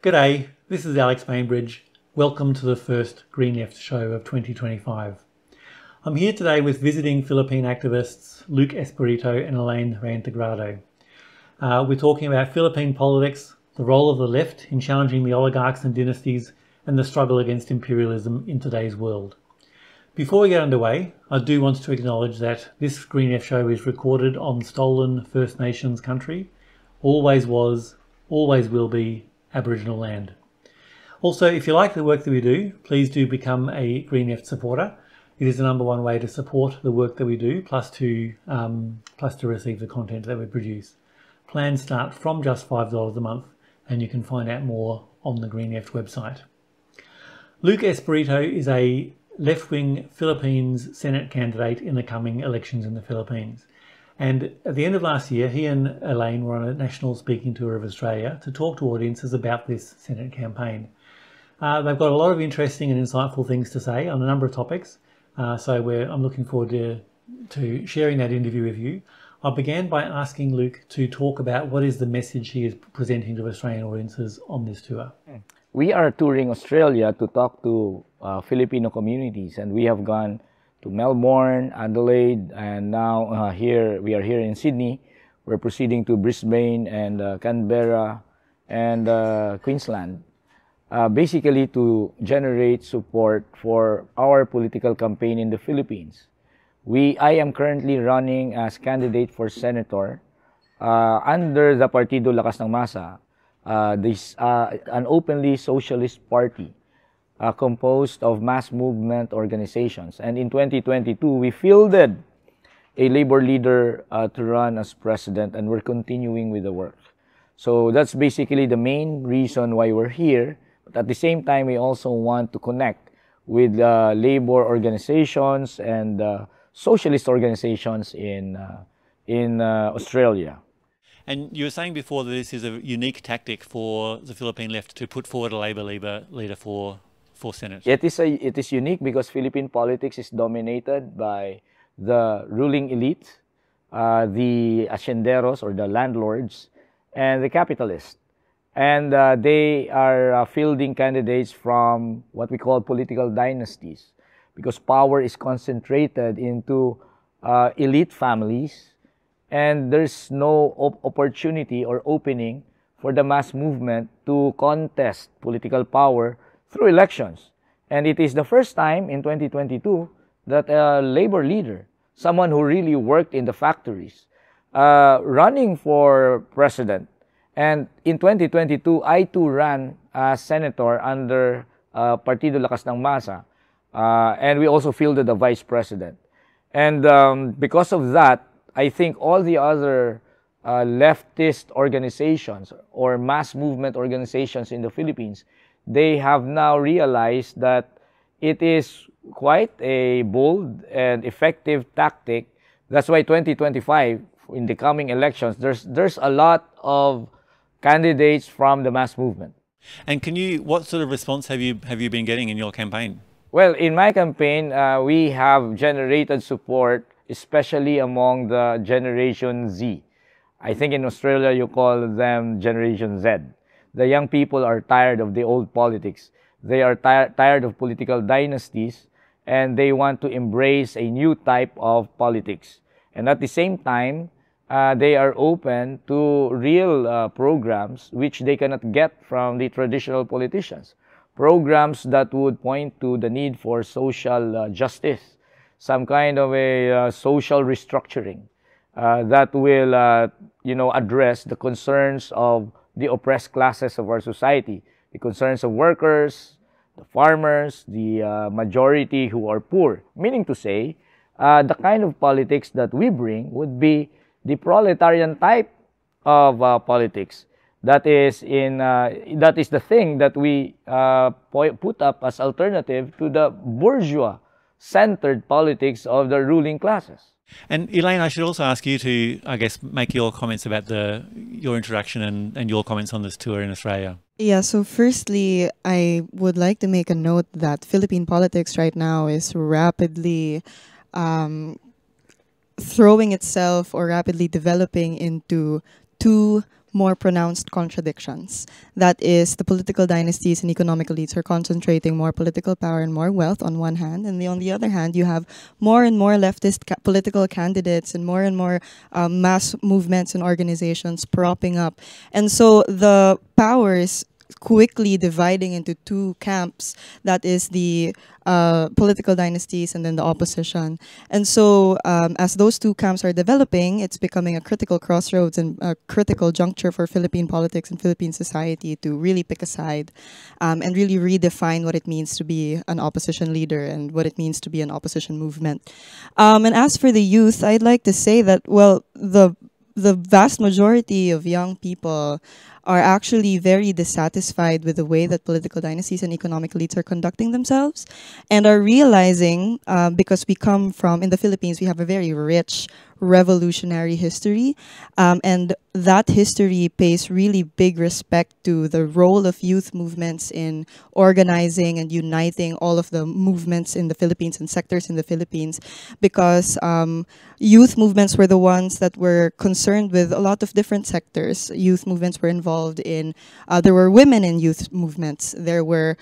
G'day, this is Alex Bainbridge. Welcome to the first Green Left show of 2025. I'm here today with visiting Philippine activists Luke Espirito and Elaine Reintegrado. We're talking about Philippine politics, the role of the left in challenging the oligarchs and dynasties, and the struggle against imperialism in today's world. Before we get underway, I do want to acknowledge that this Green Left show is recorded on stolen First Nations country, always was, always will be Aboriginal land. Also, if you like the work that we do, please do become a Green Left supporter. It is the number one way to support the work that we do, plus to receive the content that we produce. Plans start from just $5 a month, and you can find out more on the Green Left website. Luke Espirito is a left-wing Philippines Senate candidate in the coming elections in the Philippines. And at the end of last year, he and Elaine were on a national speaking tour of Australia to talk to audiences about this Senate campaign. They've got a lot of interesting and insightful things to say on a number of topics, so I'm looking forward to sharing that interview with you. I began by asking Luke to talk about what is the message he is presenting to Australian audiences on this tour. We are touring Australia to talk to Filipino communities, and we have gone to Melbourne, Adelaide, and now we are here in Sydney. We're proceeding to Brisbane and Canberra and Queensland, basically to generate support for our political campaign in the Philippines. I am currently running as candidate for senator under the Partido Lakas ng Masa, an openly socialist party composed of mass movement organizations. And in 2022, we fielded a labor leader to run as president, and we're continuing with the work. So that's basically the main reason why we're here. But at the same time, we also want to connect with labor organizations and socialist organizations in Australia. And you were saying before that this is a unique tactic for the Philippine left to put forward a labor leader for Senate. It is unique because Philippine politics is dominated by the ruling elite, the hacienderos or the landlords, and the capitalists. And they are fielding candidates from what we call political dynasties, because power is concentrated into elite families, and there's no opportunity or opening for the mass movement to contest political power through elections. And it is the first time in 2022 that a labor leader, someone who really worked in the factories, running for president. And in 2022, I too ran as senator under Partido Lakas ng Masa, and we also fielded a vice president. And because of that, I think all the other leftist organizations or mass movement organizations in the Philippines, they have now realized that it is quite a bold and effective tactic. That's why 2025, in the coming elections, there's a lot of candidates from the mass movement. And what sort of response have you been getting in your campaign? Well, in my campaign, we have generated support, especially among the Generation Z. I think in Australia you call them Generation Z. The young people are tired of the old politics. They are tired of political dynasties, and they want to embrace a new type of politics. And at the same time, they are open to real programs which they cannot get from the traditional politicians. Programs that would point to the need for social justice, some kind of a social restructuring that will address the concerns of the oppressed classes of our society, the concerns of workers, the farmers, the majority who are poor. Meaning to say, the kind of politics that we bring would be the proletarian type of politics. That is the thing that we put up as alternative to the bourgeois-centered politics of the ruling classes. And Elaine, I should also ask you to, I guess, make your comments about your introduction and your comments on this tour in Australia. Yeah, so firstly, I would like to make a note that Philippine politics right now is rapidly throwing itself or rapidly developing into two more pronounced contradictions. That is, the political dynasties and economic elites are concentrating more political power and more wealth on one hand, and on the other hand, you have more and more leftist political candidates and more mass movements and organizations propping up. And so the powers quickly dividing into two camps, that is the political dynasties and then the opposition. And so as those two camps are developing, it's becoming a critical crossroads and a critical juncture for Philippine politics and Philippine society to really pick a side and really redefine what it means to be an opposition leader and what it means to be an opposition movement. And as for the youth, I'd like to say that, well, the vast majority of young people are actually very dissatisfied with the way that political dynasties and economic elites are conducting themselves, and are realizing, because we come from, in the Philippines, we have a very rich revolutionary history, and that history pays really big respect to the role of youth movements in organizing and uniting all of the movements in the Philippines and sectors in the Philippines, because youth movements were the ones that were concerned with a lot of different sectors. Youth movements were involved in, there were women in youth movements, there were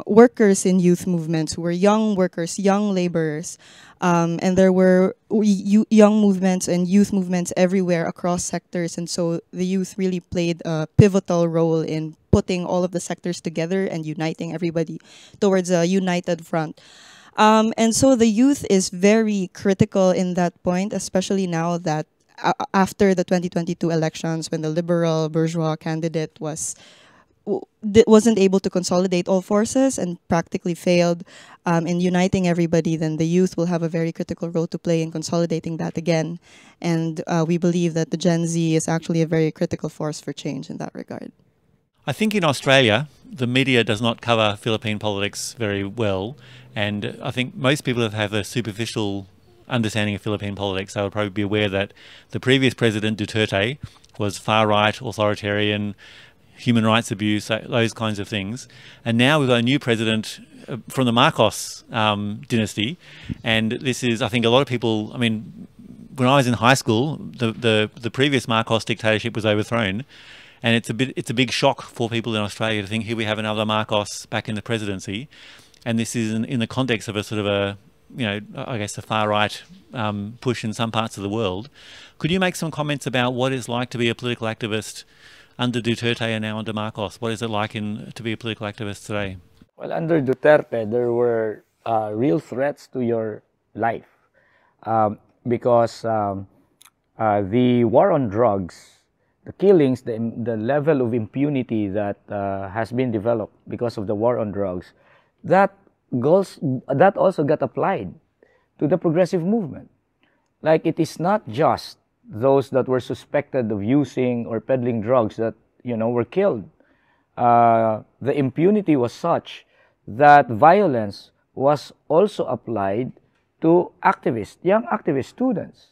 workers in youth movements who were young workers, young laborers, and there were young movements and youth movements everywhere across sectors. And so the youth really played a pivotal role in putting all of the sectors together and uniting everybody towards a united front. And so the youth is very critical in that point, especially now that after the 2022 elections, when the liberal bourgeois candidate wasn't able to consolidate all forces and practically failed in uniting everybody, then the youth will have a very critical role to play in consolidating that again. And we believe that the Gen Z is actually a very critical force for change in that regard. I think in Australia, the media does not cover Philippine politics very well. And I think most people that have a superficial understanding of Philippine politics, they would probably be aware that the previous president, Duterte, was far-right, authoritarian, human rights abuse, those kinds of things. And now we've got a new president from the Marcos dynasty. And this is, I think a lot of people, I mean, when I was in high school, the previous Marcos dictatorship was overthrown. And it's a big shock for people in Australia to think, here we have another Marcos back in the presidency. And this is in the context of a sort of a, you know, I guess a far-right push in some parts of the world. Could you make some comments about what it's like to be a political activist under Duterte and now under Marcos? What is it like to be a political activist today? Well, under Duterte, there were real threats to your life because the war on drugs, the killings, the level of impunity that has been developed because of the war on drugs, that also got applied to the progressive movement. Like, it is not just those that were suspected of using or peddling drugs that, you know, were killed. The impunity was such that violence was also applied to activists, young activist students,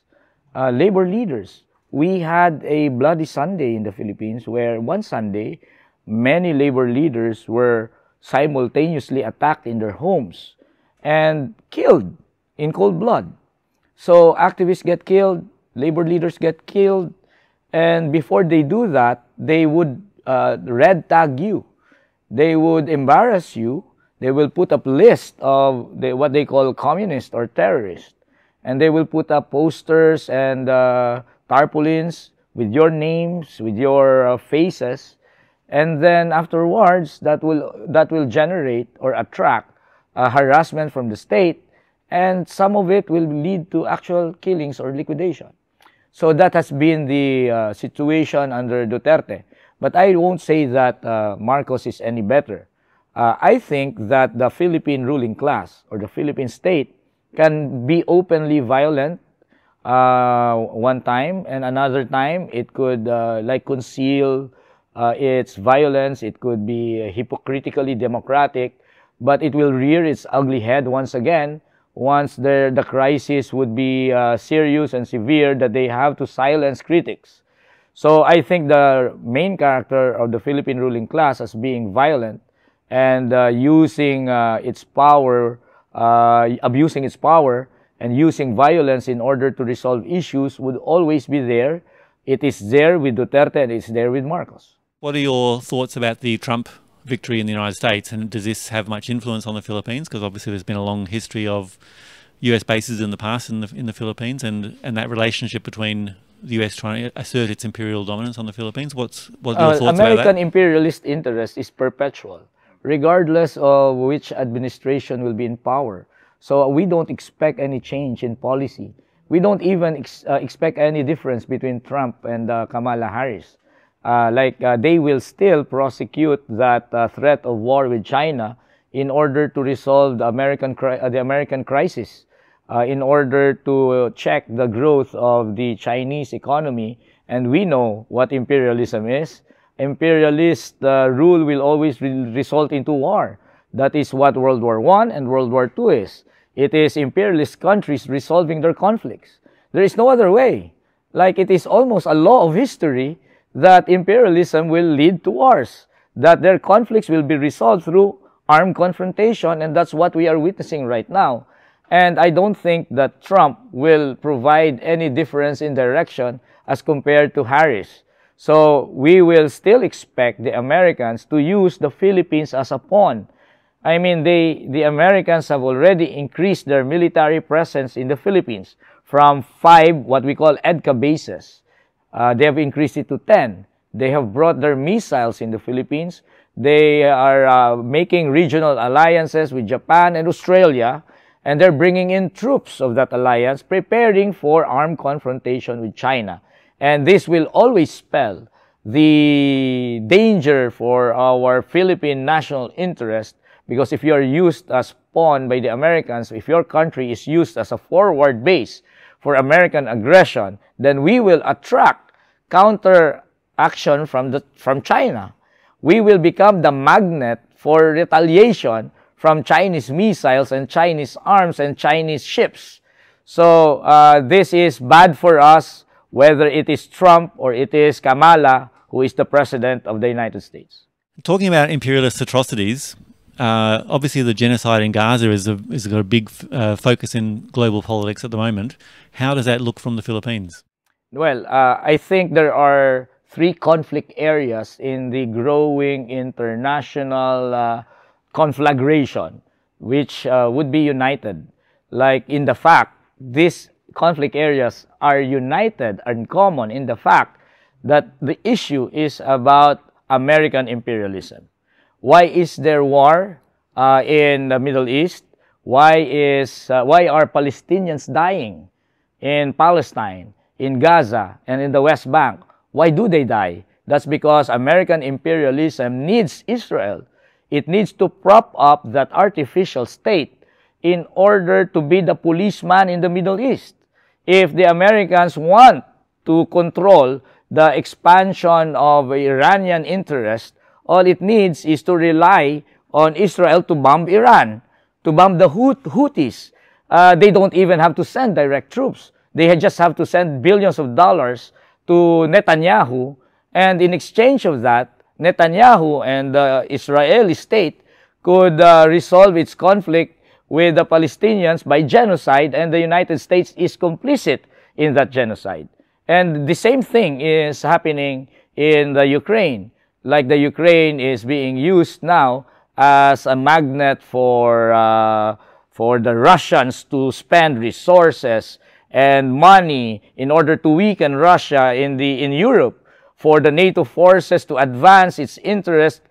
labor leaders. We had a bloody Sunday in the Philippines where one Sunday, many labor leaders were simultaneously attacked in their homes and killed in cold blood. So activists get killed, labor leaders get killed, and before they do that, they would red tag you. They would embarrass you. They will put up list of what they call communists or terrorists. And they will put up posters and tarpaulins with your names, with your faces. And then afterwards, that will generate or attract harassment from the state. And some of it will lead to actual killings or liquidation. So that has been the situation under Duterte. But I won't say that Marcos is any better. I think that the Philippine ruling class or the Philippine state can be openly violent one time, and another time it could like conceal its violence. It could be hypocritically democratic, but it will rear its ugly head once again once the crisis would be serious and severe that they have to silence critics. So I think the main character of the Philippine ruling class as being violent and using its power, abusing its power and using violence in order to resolve issues would always be there. It is there with Duterte and it's there with Marcos. What are your thoughts about the Trump victory in the United States, and does this have much influence on the Philippines? Because obviously there's been a long history of US bases in the past in the Philippines, and that relationship between the US trying to assert its imperial dominance on the Philippines. What are your thoughts about that? American imperialist interest is perpetual, regardless of which administration will be in power. So we don't expect any change in policy. We don't even expect any difference between Trump and Kamala Harris. They will still prosecute that threat of war with China in order to resolve the American crisis, in order to check the growth of the Chinese economy. And we know what imperialism is. Imperialist rule will always result into war. That is what World War I and World War II is. It is imperialist countries resolving their conflicts. There is no other way. Like, it is almost a law of history that imperialism will lead to wars, that their conflicts will be resolved through armed confrontation, and that's what we are witnessing right now. And I don't think that Trump will provide any difference in direction as compared to Harris. So we will still expect the Americans to use the Philippines as a pawn. I mean, the Americans have already increased their military presence in the Philippines from 5, what we call EDCA bases. They have increased it to 10. They have brought their missiles in the Philippines. They are making regional alliances with Japan and Australia, and they're bringing in troops of that alliance, preparing for armed confrontation with China. And this will always spell the danger for our Philippine national interest, because if you are used as pawn by the Americans, if your country is used as a forward base for American aggression, then we will attract counter action from China. We will become the magnet for retaliation from Chinese missiles and Chinese arms and Chinese ships. So this is bad for us, whether it is Trump or it is Kamala, who is the president of the United States. Talking about imperialist atrocities, obviously the genocide in Gaza is got a big focus in global politics at the moment. How does that look from the Philippines? Well, I think there are 3 conflict areas in the growing international conflagration, which would be united. Like, in the fact, these conflict areas are united and common in the fact that the issue is about American imperialism. Why is there war in the Middle East? Why are Palestinians dying in Palestine, in Gaza, and in the West Bank? Why do they die? That's because American imperialism needs Israel. It needs to prop up that artificial state in order to be the policeman in the Middle East. If the Americans want to control the expansion of Iranian interest, all it needs is to rely on Israel to bomb Iran, to bomb the Houthis. They don't even have to send direct troops. They just have to send billions of dollars to Netanyahu, and in exchange of that, Netanyahu and the Israeli state could resolve its conflict with the Palestinians by genocide, and the United States is complicit in that genocide. And the same thing is happening in the Ukraine. Like, the Ukraine is being used now as a magnet for the Russians to spend resources and money in order to weaken Russia in Europe, for the NATO forces to advance its interest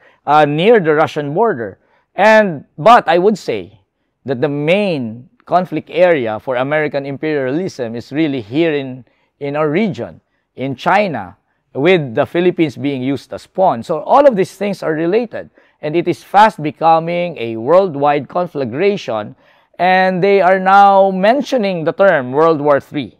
near the Russian border. But I would say that the main conflict area for American imperialism is really here in our region, in China, with the Philippines being used as pawn. So all of these things are related, and it is fast becoming a worldwide conflagration, and they are now mentioning the term World War III.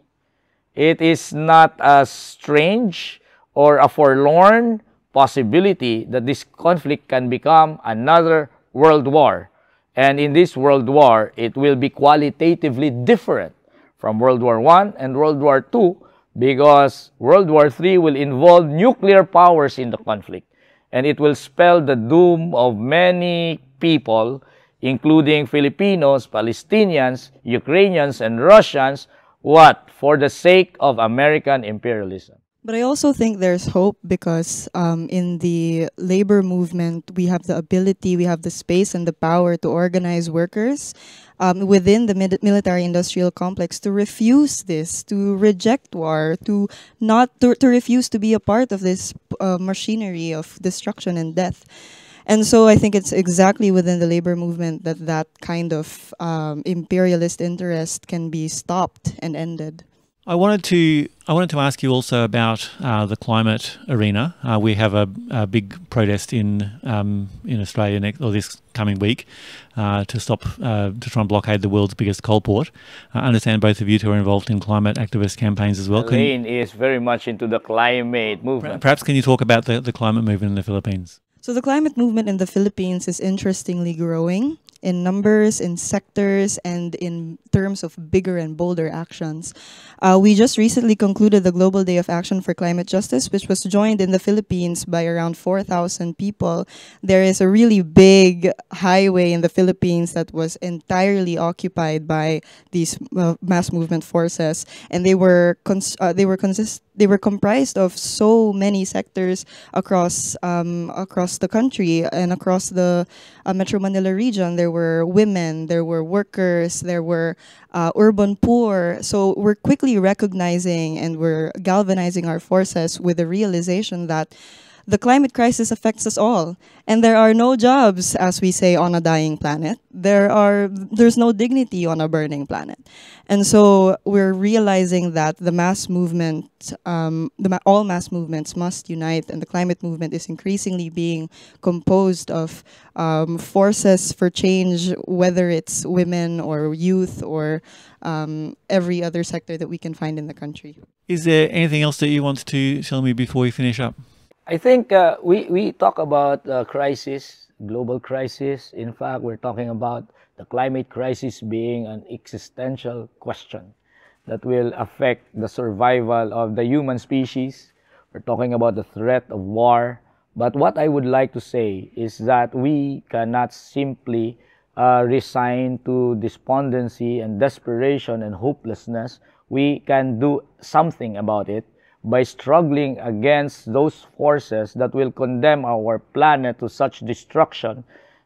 It is not as strange or a forlorn possibility that this conflict can become another world war. And in this world war, it will be qualitatively different from World War I and World War II, because World War III will involve nuclear powers in the conflict, and it will spell the doom of many people, including Filipinos, Palestinians, Ukrainians, and Russians, for the sake of American imperialism. But I also think there's hope because in the labor movement, we have the ability, we have the space and the power to organize workers within the military industrial complex to refuse this, to reject war, to not to refuse to be a part of this machinery of destruction and death. And so I think it's exactly within the labor movement that that kind of imperialist interest can be stopped and ended. I wanted to ask you also about the climate arena. We have a big protest in Australia this coming week to try and blockade the world's biggest coal port. I understand both of you two are involved in climate activist campaigns as well. Elaine is very much into the climate movement. Perhaps can you talk about the climate movement in the Philippines? So the climate movement in the Philippines is interestingly growing in numbers, in sectors, and in terms of bigger and bolder actions. We just recently concluded the Global Day of Action for Climate Justice, which was joined in the Philippines by around 4,000 people. There is a really big highway in the Philippines that was entirely occupied by these mass movement forces, and they were comprised of so many sectors across the country and across the Metro Manila region. There were women, there were workers, there were urban poor. So we're quickly recognizing and we're galvanizing our forces with the realization that the climate crisis affects us all, and there are no jobs, as we say, on a dying planet. There's no dignity on a burning planet, and so we're realizing that the mass movement, all mass movements must unite, and the climate movement is increasingly being composed of forces for change, whether it's women or youth or every other sector that we can find in the country. Is there anything else that you want to tell me before we finish up? I think we talk about crisis, global crisis. In fact, we're talking about the climate crisis being an existential question that will affect the survival of the human species. We're talking about the threat of war. But what I would like to say is that we cannot simply resign to despondency and desperation and hopelessness. We can do something about it by struggling against those forces that will condemn our planet to such destruction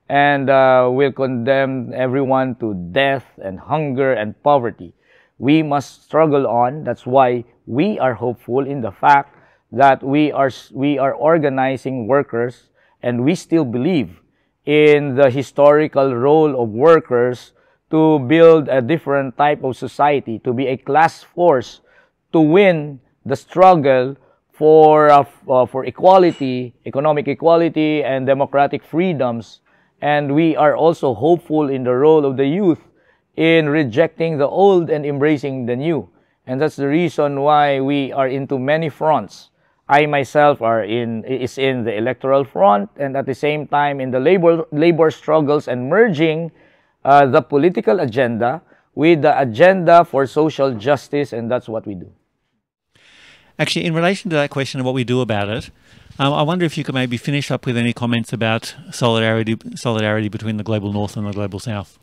and will condemn everyone to death and hunger and poverty. We must struggle on. That's why we are hopeful in the fact that we are organizing workers, and we still believe in the historical role of workers to build a different type of society, to be a class force, to win the struggle for equality, economic equality, and democratic freedoms. And we are also hopeful in the role of the youth in rejecting the old and embracing the new. And that's the reason why we are into many fronts. I myself is in the electoral front, and at the same time in the labor struggles, and merging the political agenda with the agenda for social justice, and that's what we do. Actually, in relation to that question of what we do about it, I wonder if you could maybe finish up with any comments about solidarity between the global north and the global south.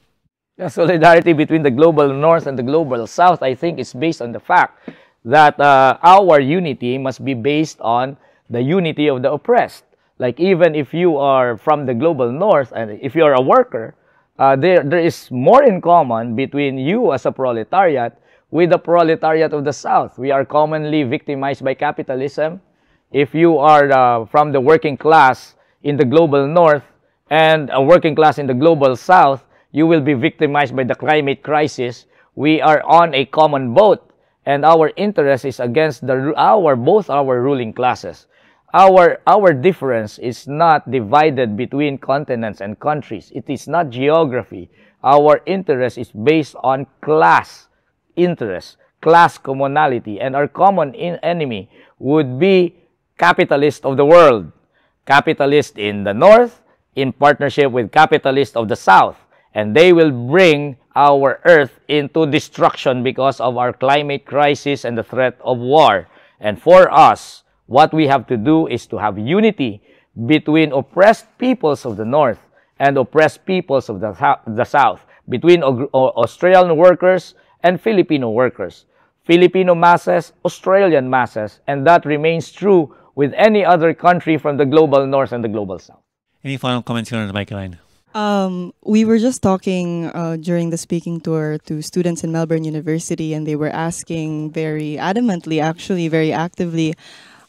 The solidarity between the global north and the global south, I think, is based on the fact that our unity must be based on the unity of the oppressed. Like, even if you are from the global north and if you are a worker, there is more in common between you as a proletariat with the proletariat of the South. We are commonly victimized by capitalism. If you are from the working class in the global North and a working class in the global South, you will be victimized by the climate crisis. We are on a common boat, and our interest is against both our ruling classes. Our difference is not divided between continents and countries. It is not geography. Our interest is based on class interest, class commonality, and our common enemy would be capitalists of the world. Capitalists in the north in partnership with capitalists of the south, and they will bring our earth into destruction because of our climate crisis and the threat of war. And for us, what we have to do is to have unity between oppressed peoples of the north and oppressed peoples of the south, between Australian workers and Filipino workers. Filipino masses, Australian masses, and that remains true with any other country from the global north and the global south. Any final comments you wanted to make, Elaine? We were just talking during the speaking tour to students in Melbourne University, and they were asking very adamantly, actually very actively,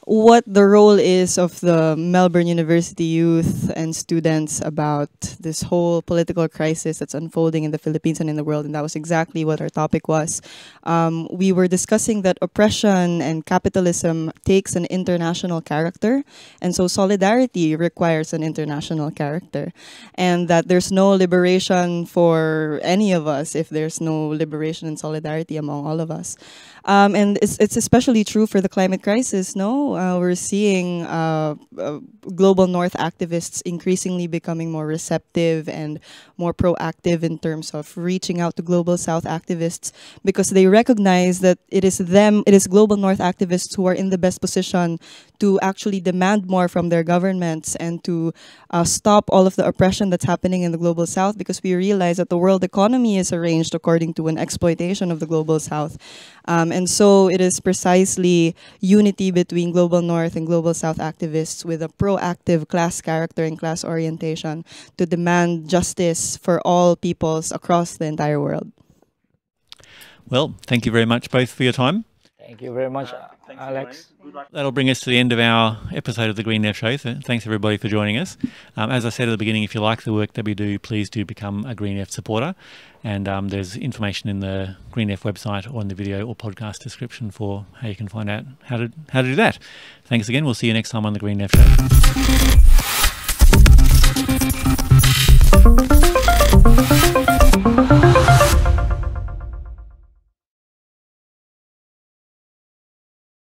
what the role is of the Melbourne University youth and students about this whole political crisis that's unfolding in the Philippines and in the world. And that was exactly what our topic was. We were discussing that oppression and capitalism takes an international character, and so solidarity requires an international character, and that there's no liberation for any of us if there's no liberation and solidarity among all of us. And it's especially true for the climate crisis, no? We're seeing global north activists increasingly becoming more receptive and more proactive in terms of reaching out to global south activists, because they recognize that it is global north activists who are in the best position to actually demand more from their governments and to stop all of the oppression that's happening in the global south, because we realize that the world economy is arranged according to an exploitation of the global south. And so it is precisely unity between global north and global south activists with a proactive class character and class orientation to demand justice for all peoples across the entire world. Well, thank you very much both for your time. Thank you very much, Alex. That'll bring us to the end of our episode of the Green Left Show. So thanks everybody for joining us. As I said at the beginning, if you like the work that we do, please do become a Green Left supporter. And there's information in the Green Left website or in the video or podcast description for how you can find out how to do that. Thanks again. We'll see you next time on the Green Left Show.